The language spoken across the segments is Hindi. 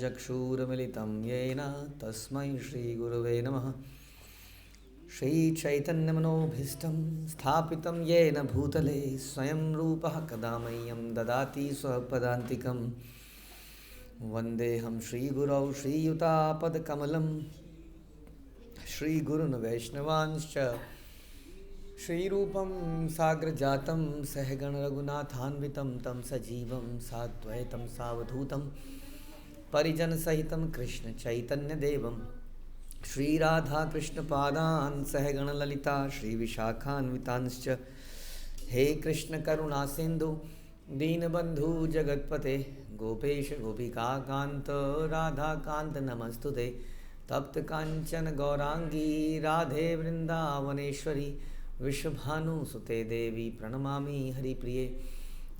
चक्षुरुन्मिलितं येन तस्मै श्रीगुरवे नमः। श्रीचैतन्यमनोभीष्टं स्थापितं येन भूतले स्वयं रूपः कदा मह्यं ददाति स्वपदान्तिकं। वन्देऽहं श्रीगुरौ श्रीयुतापदकमलं श्रीगुरून् वैष्णवांश्च श्रीरूपं साग्रजातं सहगणरघुनाथान्वितं तं सजीवं साद्वैतं सावधूतं परिजनसहितं कृष्णचैतन्यदेवं श्रीराधाकृष्णपादान् सहगणललिता श्रीविशाखान्वितांश्च। हे कृष्णकरुणासिन्धु दीनबन्धु जगत्पते गोपेश गोपिकान्त राधाकान्त नमस्तुते। तप्तकाञ्चन गौरांगी राधे वृन्दावनेश्वरी विश्वभानुसुते देवी प्रणमामि हरिप्रिये।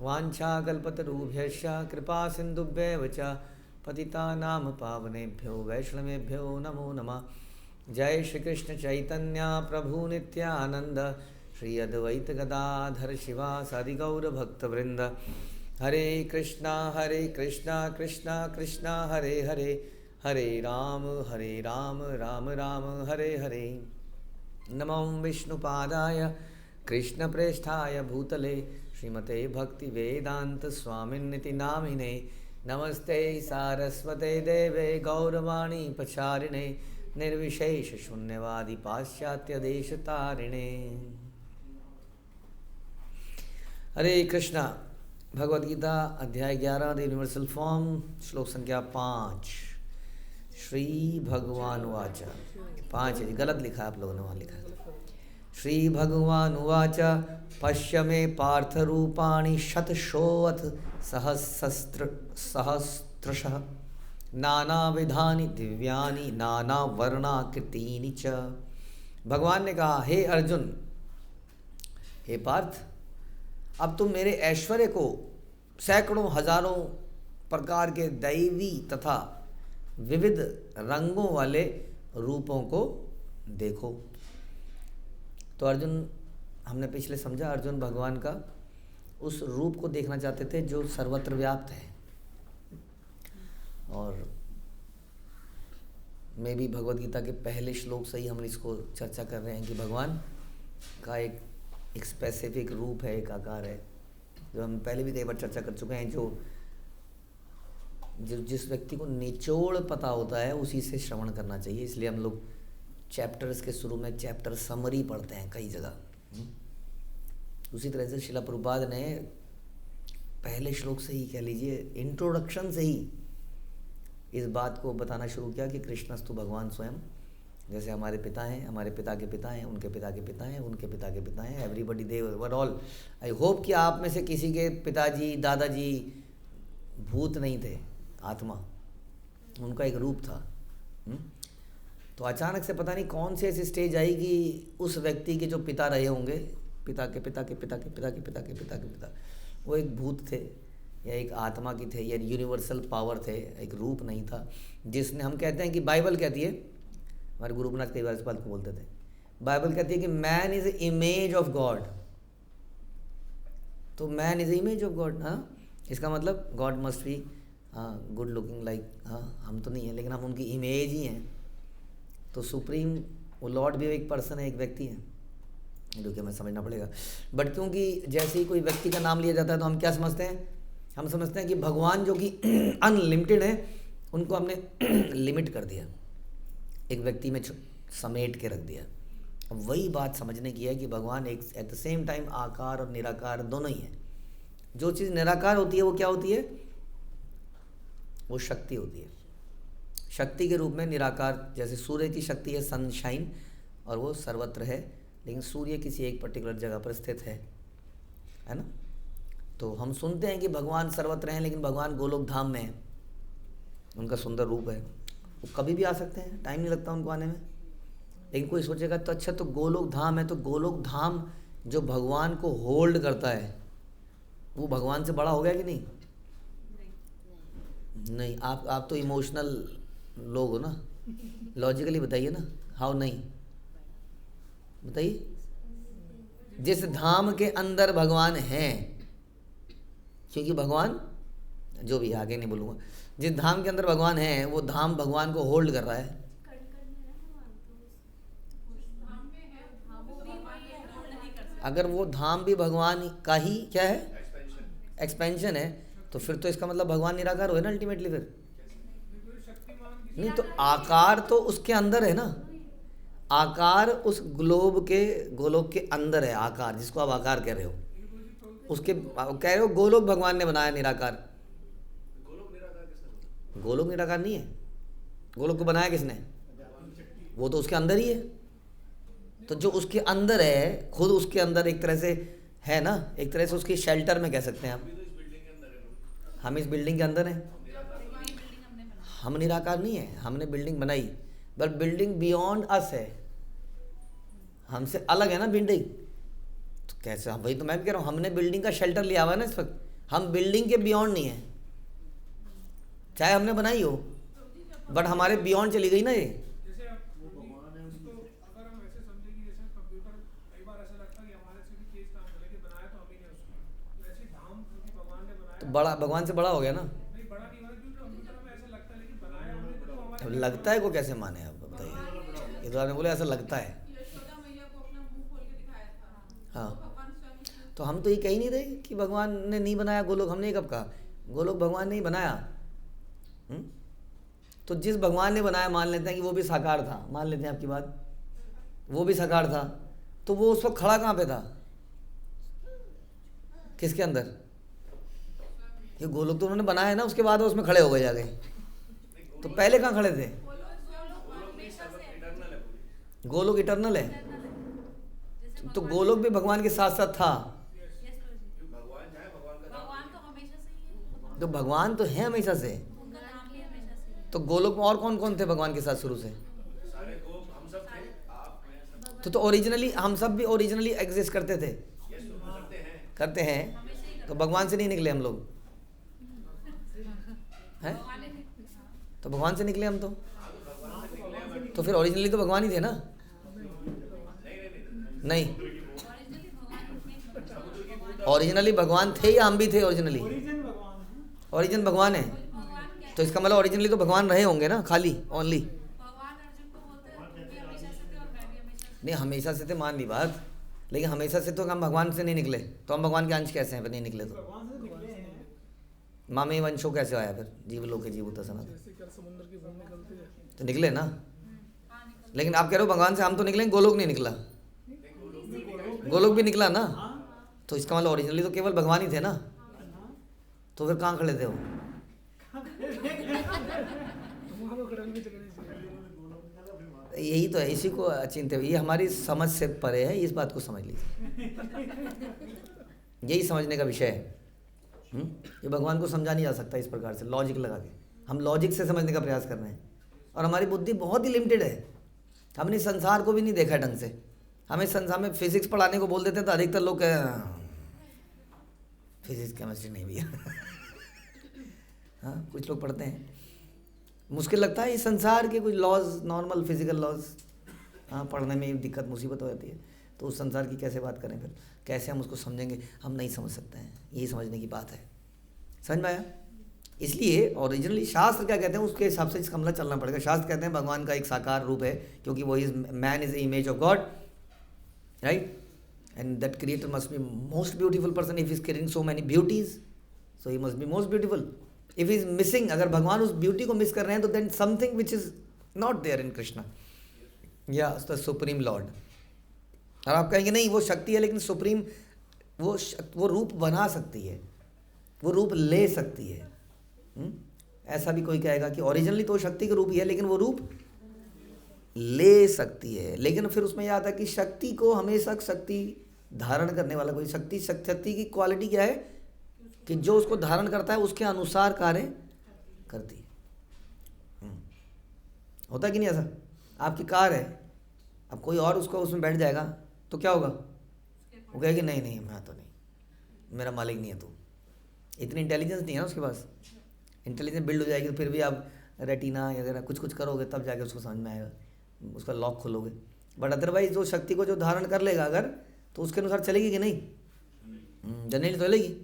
वाञ्छाकल्पतरुभ्यश्च कृपासिन्धुभ्येव च पतितानां पावनेभ्यो वैष्णवेभ्यो नमो नमः। जय श्री कृष्ण चैतन्य प्रभु नित्यानंद श्री अद्वैत गदाधर शिवासादि गौर भक्तवृंद। हरे कृष्णा कृष्णा कृष्णा हरे हरे हरे राम राम राम हरे हरे। नमो विष्णुपादाय कृष्णप्रेष्ठाय भूतले श्रीमते भक्तिवेदांत स्वामिन्निति नामिने। नमस्ते सारस्वते देवे गौरवाणी प्रचारिणे निर्विशेष शून्यवादी पाश्चात्य देशतारिणे। हरे कृष्णा। भगवद गीता अध्याय 11 द यूनिवर्सल फॉर्म श्लोक संख्या 5। श्री भगवान उवाच 5 है, गलत लिखा आप लोगों ने, वहाँ लिखा है श्री भगवान उवाच पश्य मे पार्थ रूपाणि शतशोऽथ सहस्रशः नानाविधानि दिव्यानि नानावर्णाकृतीनि च। भगवान ने कहा, हे अर्जुन, हे पार्थ, अब तुम मेरे ऐश्वर्य को सैकड़ों हजारों प्रकार के दैवी तथा विविध रंगों वाले रूपों को देखो। तो अर्जुन, हमने पिछले समझा, अर्जुन भगवान का उस रूप को देखना चाहते थे जो सर्वत्र व्याप्त है। और मैं भी भगवद गीता के पहले श्लोक से ही हम इसको चर्चा कर रहे हैं कि भगवान का एक स्पेसिफिक रूप है, एक आकार है, जो हम पहले भी कई बार चर्चा कर चुके हैं। जो जिस व्यक्ति को निचोड़ पता होता है उसी से श्रवण करना चाहिए। इसलिए हम लोग चैप्टर्स के शुरू में चैप्टर समरी पढ़ते हैं कई जगह। उसी तरह से श्रील प्रभुपाद ने पहले श्लोक से ही, कह लीजिए इंट्रोडक्शन से ही, इस बात को बताना शुरू किया कि कृष्णस्तु भगवान स्वयं, जैसे हमारे पिता हैं, हमारे पिता के पिता हैं, उनके पिता के पिता हैं, उनके पिता के पिता हैं, everybody they were all. I hope कि आप में से किसी के पिताजी दादाजी भूत नहीं थे, आत्मा, उनका एक रूप था। तो अचानक से पता नहीं कौन से ऐसी स्टेज आई कि उस व्यक्ति के जो पिता रहे होंगे, पिता के पिता के पिता के पिता के पिता के पिता के पिता, वो एक भूत थे या एक आत्मा की थे या यूनिवर्सल पावर थे, एक रूप नहीं था। जिसने, हम कहते हैं कि बाइबल कहती है, हमारे गुरु महाराज कई बार इस बात को बोलते थे, बाइबल कहती है कि man is image of God. तो man is image of God. हाँ, इसका मतलब God must be good looking like, हम तो नहीं है लेकिन हम उनकी इमेज ही हैं। तो सुप्रीम वो लॉर्ड भी एक पर्सन है, एक व्यक्ति है, जो कि हमें समझना पड़ेगा। बट क्योंकि जैसे ही कोई व्यक्ति का नाम लिया जाता है तो हम क्या समझते हैं, हम समझते हैं कि भगवान जो कि अनलिमिटेड है, उनको हमने लिमिट कर दिया, एक व्यक्ति में समेट के रख दिया। अब वही बात समझने की है कि भगवान एक एट द सेम टाइम आकार और निराकार दोनों ही है। जो चीज़ निराकार होती है वो क्या होती है, वो शक्ति होती है। शक्ति के रूप में निराकार, जैसे सूर्य की शक्ति है सनशाइन, और वो सर्वत्र है, लेकिन सूर्य किसी एक पर्टिकुलर जगह पर स्थित है ना। तो हम सुनते हैं कि भगवान सर्वत्र हैं, लेकिन भगवान गोलोक धाम में है, उनका सुंदर रूप है, वो कभी भी आ सकते हैं, टाइम नहीं लगता उनको आने में। लेकिन कोई सोचेगा तो अच्छा, तो गोलोक धाम है, तो गोलोक धाम जो भगवान को होल्ड करता है वो भगवान से बड़ा हो गया कि नहीं? नहीं। आप तो इमोशनल लोग हो ना, लॉजिकली बताइए ना, हाउ नहीं बताइए। जिस धाम के अंदर भगवान हैं, क्योंकि भगवान जो भी, आगे नहीं बोलूँगा, जिस धाम के अंदर भगवान है वो धाम भगवान को होल्ड कर रहा है। अगर वो धाम भी भगवान का ही क्या है, एक्सपेंशन है, तो फिर तो इसका मतलब भगवान निराकार हुए ना अल्टीमेटली। फिर नहीं तो आकार तो उसके अंदर है ना, आकार उस ग्लोब के गोलोक के अंदर है। आकार जिसको आप आकार कह रहे हो, उसके कह रहे हो गोलोक भगवान ने बनाया निराकार। गोलोक निराकार नहीं है। गोलोक को बनाया किसने? वो तो उसके अंदर ही है। तो जो उसके अंदर है, खुद उसके अंदर एक तरह से है ना, एक तरह से उसकी शेल्टर में कह सकते हैं आप। हम इस बिल्डिंग के अंदर हैं। हम निराकार नहीं है, हमने बिल्डिंग बनाई, बट बिल्डिंग बियॉन्ड अस है, हमसे अलग है ना बिल्डिंग। तो कैसे? वही तो मैं भी कह रहा हूँ, हमने बिल्डिंग का शेल्टर लिया हुआ है ना इस वक्त। हम बिल्डिंग के बियॉन्ड नहीं है, चाहे हमने बनाई हो, बट हमारे बियॉन्ड चली गई ना ये। तो बड़ा भगवान से बड़ा हो गया ना। अब लगता है को कैसे माने आप बताइए? ये तो आपने बोले ऐसा लगता है। हाँ, तो हम तो ये कह ही नहीं रहे कि भगवान ने नहीं बनाया गोलोक। हमने कब कहा गोलोक भगवान ने ही बनाया? तो जिस भगवान ने बनाया, मान लेते हैं कि वो भी साकार था, मान लेते हैं आपकी बात, वो भी साकार था, तो वो उस वक्त खड़ा कहाँ पे था? किसके अंदर? ये गोलोक तो उन्होंने बनाया है ना, उसके बाद वो उसमें खड़े हो गए जाके। तो पहले कहाँ खड़े थे? गोलोक इटर्नल है, तो गोलोक भी भगवान के साथ साथ था। तो भगवान तो है हमेशा से। तो गोलोक में और कौन कौन थे भगवान के साथ शुरू से? तो ओरिजिनली हम सब भी ओरिजिनली एग्जिस्ट करते थे, करते हैं। तो भगवान से नहीं निकले हम लोग हैं? तो भगवान से निकले हम तो फिर ओरिजिनली तो भगवान ही थे ना? नहीं, ओरिजिनली भगवान थे या हम भी थे? ओरिजिनली ओरिजिन भगवान है, तो इसका मतलब ओरिजिनली तो भगवान रहे होंगे ना, खाली ओनली। नहीं, हमेशा से थे मान ली बात, लेकिन हमेशा से तो हम भगवान से नहीं निकले, तो हम भगवान के अंश कैसे हैं फिर नहीं निकले? तो मामे वंशो कैसे आया फिर? जीव लोग के जीव सना तो निकले ना। लेकिन आप कह रहे हो भगवान से हम तो निकले, गोलोक नहीं निकला। गोलोक भी निकला ना, तो इसका मतलब ओरिजिनली तो केवल भगवान ही थे ना। तो फिर कहाँ खड़े थे वो? यही तो है, इसी को चिंता, ये हमारी समझ से परे है, इस बात को समझ लीजिए। यही समझने का विषय है। ये भगवान को समझा नहीं जा सकता इस प्रकार से लॉजिक लगा के। हम लॉजिक से समझने का प्रयास कर रहे हैं, और हमारी बुद्धि बहुत ही लिमिटेड है। हमने संसार को भी नहीं देखा ढंग से। हमें संसार में फिजिक्स पढ़ाने को बोल देते हैं तो अधिकतर लोग फिजिक्स केमिस्ट्री नहीं भैया। हाँ, कुछ लोग पढ़ते हैं, मुश्किल लगता है इस संसार के कुछ लॉज, नॉर्मल फिजिकल लॉज, हाँ, पढ़ने में दिक्कत मुसीबत हो जाती है। तो उस संसार की कैसे बात करें, फिर कैसे हम उसको समझेंगे? हम नहीं समझ सकते हैं, यही समझने की बात है। समझ में आया? इसलिए ओरिजिनली शास्त्र क्या कहते हैं उसके हिसाब से इसका मतलब चलना पड़ेगा। शास्त्र कहते हैं भगवान का एक साकार रूप है, क्योंकि वो is man is the image of God, right? And that creator must be most beautiful person. If is caring so many beauties, so he must be most beautiful. If is missing, अगर भगवान उस ब्यूटी को मिस कर रहे हैं, तो then something which is not there in Krishna, या द सुप्रीम लॉर्ड। और आप कहेंगे नहीं वो शक्ति है, लेकिन सुप्रीम वो रूप बना सकती है, वो रूप ले सकती है। ऐसा भी कोई कहेगा कि ओरिजिनली तो शक्ति के रूप ही है, लेकिन वो रूप ले सकती है। लेकिन फिर उसमें यह आता है कि शक्ति को हमेशा शक्ति धारण करने वाला कोई शक्ति की क्वालिटी क्या है कि जो उसको धारण करता है उसके अनुसार कार्य करती है। होता कि नहीं ऐसा? आपकी कार है, अब कोई और उसको उसमें बैठ जाएगा तो क्या होगा? वो कहेगी नहीं नहीं मैं तो नहीं, मेरा मालिक नहीं है तू। इतनी इंटेलिजेंस नहीं है ना उसके पास। इंटेलिजेंस बिल्ड हो जाएगी तो फिर भी आप रेटिना वगैरह कुछ करोगे तब जाके उसको समझ में आएगा, उसका लॉक खोलोगे। बट अदरवाइज जो शक्ति को जो धारण कर लेगा अगर, तो उसके अनुसार चलेगी कि नहीं? जनरली तो चलेगी।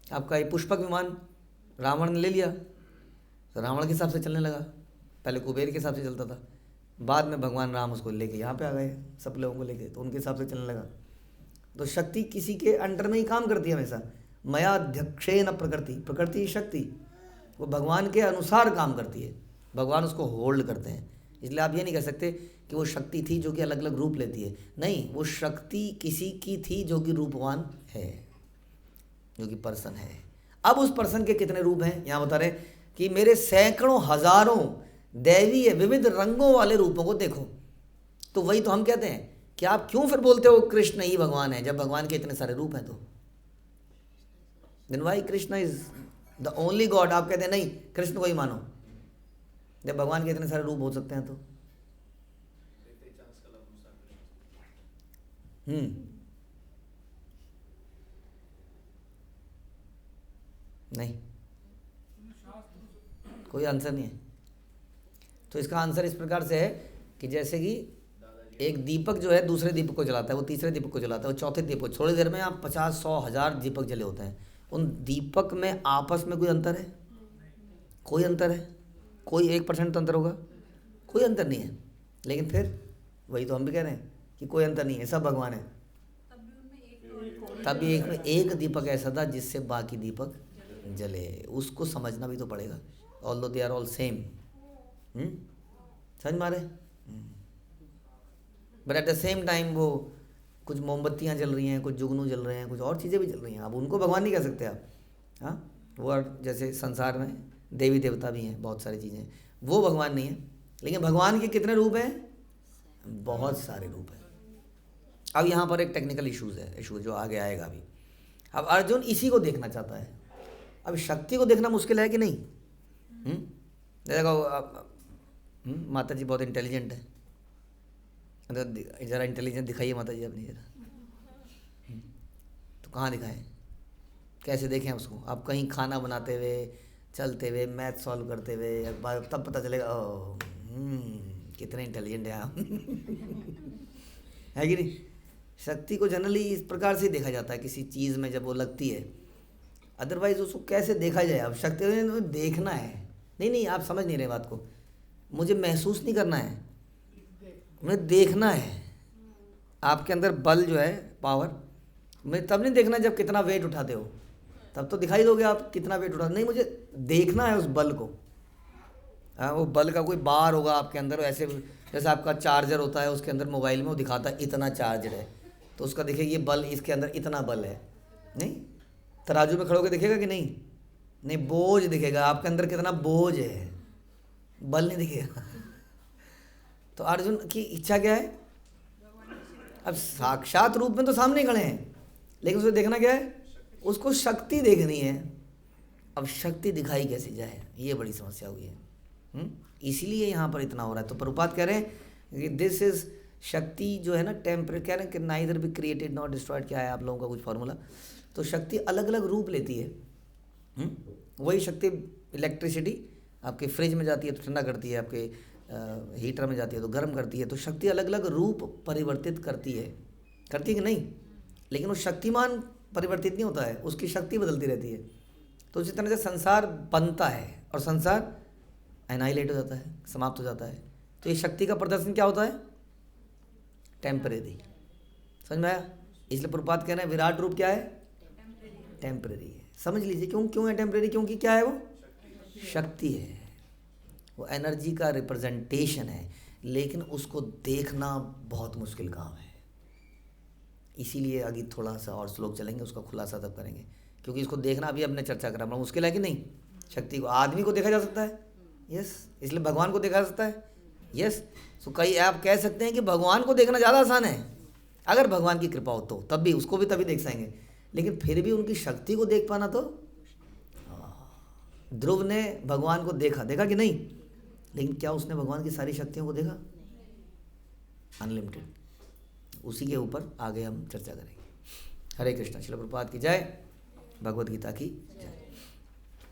आपका ये पुष्पक विमान रावण ने ले लिया, तो रावण के हिसाब से चलने लगा, पहले कुबेर के हिसाब से चलता था, बाद में भगवान राम उसको लेके यहाँ पे आ गए, सब लोगों को लेके, तो उनके हिसाब से चलने लगा। तो शक्ति किसी के अंडर में ही काम करती है हमेशा। मया अध्यक्षेन प्रकृति, प्रकृति शक्ति वो भगवान के अनुसार काम करती है, भगवान उसको होल्ड करते हैं। इसलिए आप ये नहीं कह सकते कि वो शक्ति थी जो कि अलग अलग रूप लेती है, नहीं, वो शक्ति किसी की थी जो कि रूपवान है, जो कि पर्सन है। अब उस पर्सन के कितने रूप हैं यहाँ बता रहे कि मेरे सैकड़ों हजारों दैवीय विविध रंगों वाले रूपों को देखो। तो वही तो हम कहते हैं कि आप क्यों फिर बोलते हो कृष्ण ही भगवान है, जब भगवान के इतने सारे रूप हैं? तो then why Krishna is the only God? आप कहते हैं नहीं कृष्ण को ही मानो, जब भगवान के इतने सारे रूप हो सकते हैं तो। नहीं, कोई आंसर नहीं है। तो इसका आंसर इस प्रकार से है कि जैसे कि एक दीपक जो है दूसरे दीपक को जलाता है, वो तीसरे दीपक को जलाता है, वो चौथे दीपक को, थोड़ी देर में आप 50, 100, 1000 दीपक जले होते हैं। उन दीपक में आपस में कोई अंतर है? कोई अंतर है? कोई 1% तो अंतर होगा? कोई अंतर नहीं है। लेकिन फिर वही तो हम भी कह रहे हैं कि कोई अंतर नहीं है, सब भगवान है। तभी एक में एक दीपक ऐसा था जिससे बाकी दीपक जले, उसको समझना भी तो पड़ेगा। Although they are all same, समझ मारे, but at the same time वो कुछ मोमबत्तियाँ जल रही हैं, कुछ जुगनू जल रहे हैं, कुछ और चीज़ें भी जल रही हैं। अब उनको भगवान नहीं कह सकते आप। हाँ, वो जैसे संसार में देवी देवता भी हैं, बहुत सारी चीज़ें, वो भगवान नहीं है। लेकिन भगवान के कितने रूप हैं? बहुत सारे रूप हैं। अब यहाँ पर एक टेक्निकल इशू जो आगे आएगा अभी। अब अर्जुन इसी को देखना चाहता है। अब शक्ति को देखना मुश्किल है कि नहीं? देखो माता जी बहुत इंटेलिजेंट है, ज़रा इंटेलिजेंट दिखाइए माता जी अपनी ज़रा। तो कहाँ दिखाएं, कैसे देखें उसको? आप कहीं खाना बनाते हुए, चलते हुए, मैथ सॉल्व करते हुए, तब पता चलेगा ओह कितने इंटेलिजेंट है आप। है कि नहीं? शक्ति को जनरली इस प्रकार से देखा जाता है किसी चीज़ में जब वो लगती है, अदरवाइज उसको कैसे देखा जाए? अब शक्ति को देखना है, नहीं आप समझ नहीं रहे बात को। मुझे महसूस नहीं करना है, मुझे देखना है। आपके अंदर बल जो है, पावर, मुझे तब नहीं देखना जब कितना वेट उठाते हो, तब तो दिखाई दोगे आप कितना वेट उठाते, नहीं मुझे देखना है उस बल को। हाँ, वो बल का कोई बार होगा आपके अंदर, ऐसे जैसे आपका चार्जर होता है उसके अंदर मोबाइल में वो दिखाता है इतना चार्जर है, तो उसका दिखेगा ये बल, इसके अंदर इतना बल है। नहीं, तराजू में खड़े होकर दिखेगा कि नहीं? नहीं, बोझ दिखेगा आपके अंदर कितना बोझ है, बल नहीं दिखेगा। तो अर्जुन की इच्छा क्या है? अब साक्षात रूप में तो सामने खड़े हैं, लेकिन उसे देखना क्या है? उसको शक्ति देखनी है। अब शक्ति दिखाई कैसे जाए, ये बड़ी समस्या हुई है। इसीलिए यहाँ पर इतना हो रहा है। तो प्रभुपाद कह रहे हैं कि दिस इज शक्ति जो है ना टेम्परेरी, कह रहे हैं कि neither be created not destroyed. क्या है आप लोगों का कुछ फॉर्मूला? तो शक्ति अलग अलग रूप लेती है। वही शक्ति कि आपके फ्रिज में जाती है तो ठंडा करती है, आपके हीटर में जाती है तो गर्म करती है। तो शक्ति अलग अलग रूप परिवर्तित करती है कि नहीं? लेकिन वो शक्तिमान परिवर्तित नहीं होता है, उसकी शक्ति बदलती रहती है। तो उसी तरह से संसार बनता है और संसार एनाइलेट हो जाता है, समाप्त हो जाता है। तो ये शक्ति का प्रदर्शन क्या होता है? टेम्परेरी। समझ में आया? इसलिए प्रभुपाद कह रहे हैं विराट रूप क्या है? टेम्परेरी है। समझ लीजिए क्यों है टेम्परेरी? क्योंकि क्या है वो? शक्ति है, वो एनर्जी का रिप्रेजेंटेशन है, लेकिन उसको देखना बहुत मुश्किल काम है। इसीलिए आगे थोड़ा सा और श्लोक चलेंगे, उसका खुलासा तब करेंगे, क्योंकि इसको देखना अभी हमने चर्चा करा, मुश्किल है कि नहीं? शक्ति को, आदमी को देखा जा सकता है, यस, इसलिए भगवान को देखा जा सकता है, यस। तो कई आप कह सकते हैं कि भगवान को देखना ज़्यादा आसान है, अगर भगवान की कृपा हो तो, तब भी उसको भी तभी देख सकेंगे। लेकिन फिर भी उनकी शक्ति को देख पाना, तो ध्रुव ने भगवान को देखा कि नहीं? लेकिन क्या उसने भगवान की सारी शक्तियों को देखा? अनलिमिटेड। उसी के ऊपर आगे हम चर्चा करेंगे। हरे कृष्णा। श्रील प्रभुपाद की जय, भगवद गीता की जय।